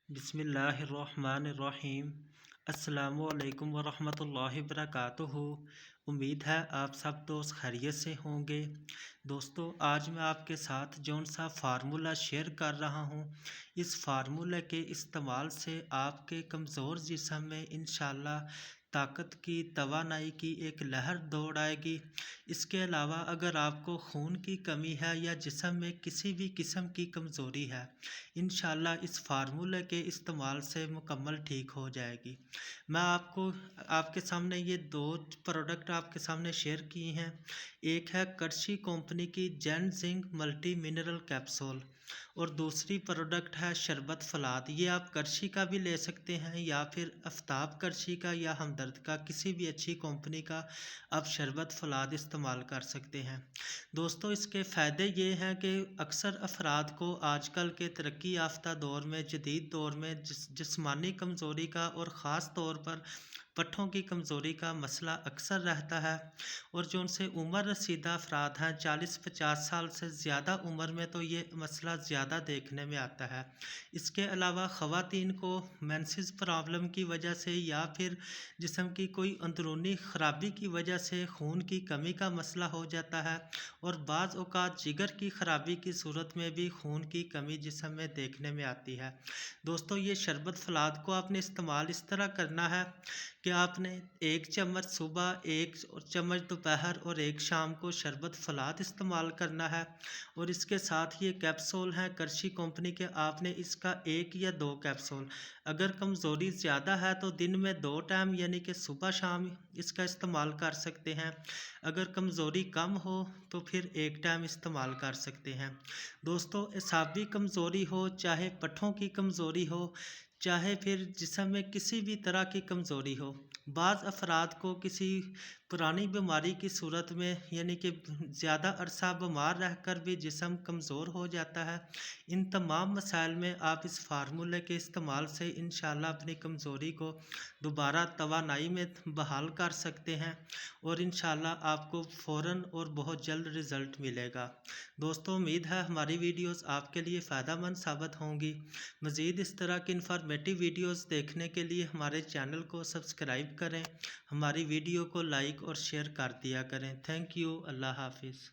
बिस्मिल्लाहिर्रहमानिर्रहीम। अस्सलामुअलैकुम वरहमतुल्लाहि वबरकातुहू। उम्मीद है आप सब दोस्त खैरियत से होंगे। दोस्तों, आज मैं आपके साथ जौन सा फार्मूला शेयर कर रहा हूँ, इस फार्मूले के इस्तेमाल से आपके कमज़ोर जिस्म में इंशाल्लाह ताकत की तवानाई की एक लहर दौड़ आएगी। इसके अलावा अगर आपको खून की कमी है या जिस्म में किसी भी किस्म की कमज़ोरी है, इंशाल्लाह इस फार्मूले के इस्तेमाल से मुकम्मल ठीक हो जाएगी। मैं आपके सामने ये दो प्रोडक्ट आपके सामने शेयर किए हैं। एक है कर्शी कंपनी की Jain zinc multi mineral capsule और दूसरी प्रोडक्ट है शरबत फलाद। ये आप कर्शी का भी ले सकते हैं या फिर आफ्ताब कर्शी का या हमदर्द का, किसी भी अच्छी कंपनी का आप शरबत फलाद इस्तेमाल कर सकते हैं। दोस्तों, इसके फ़ायदे ये हैं कि अक्सर अफराद को आजकल के तरक्की याफ्ता दौर में, जदीद दौर में जिस्मानी कमज़ोरी का और ख़ास तौर पर पट्ठों की कमज़ोरी का मसला अक्सर रहता है। और जो उनसे उम्र रसीदा अफराद हैं 40-50 साल से ज़्यादा उम्र में, तो ये मसला ज़्यादा देखने में आता है। इसके अलावा ख़वातीन को मेंसेस प्रॉब्लम की वजह से या फिर जिस्म की कोई अंदरूनी ख़राबी की वजह से खून की कमी का मसला हो जाता है और बाज़ औक़ात जिगर की ख़राबी की सूरत में भी खून की कमी जिस्म में देखने में आती है। दोस्तों, ये शरबत फलाद को आपने इस्तेमाल इस तरह करना है कि आपने 1 चम्मच सुबह, 1 चम्मच दोपहर और 1 शाम को शरबत फलाद इस्तेमाल करना है। और इसके साथ ये कैप्सूल हैं कर्शी कंपनी के, आपने इसका 1 या 2 कैप्सूल, अगर कमज़ोरी ज़्यादा है तो दिन में 2 टाइम यानी कि सुबह शाम इसका इस्तेमाल कर सकते हैं। अगर कमज़ोरी कम हो तो फिर 1 टाइम इस्तेमाल कर सकते हैं। दोस्तों, एसाबी कमज़ोरी हो, चाहे पट्ठों की कमज़ोरी हो, चाहे फिर जिस्म में किसी भी तरह की कमज़ोरी हो, बाज़ अफराद को किसी पुरानी बीमारी की सूरत में यानी कि ज़्यादा अरसा बीमार रहकर भी जिस्म कमज़ोर हो जाता है। इन तमाम मसाइल में आप इस फार्मूले के इस्तेमाल से इंशाल्लाह अपनी कमज़ोरी को दोबारा तवानाई में बहाल कर सकते हैं और इंशाल्लाह आपको फ़ौरन और बहुत जल्द रिज़ल्ट मिलेगा। दोस्तों, उम्मीद है हमारी वीडियोस आपके लिए फ़ायदेमंद साबित होंगी। मज़ीद इस तरह की इंफॉर्मेटिव वीडियोस देखने के लिए हमारे चैनल को सब्सक्राइब करें, हमारी वीडियो को लाइक और शेयर कर दिया करें। Thank you. अल्लाह हाफिज़।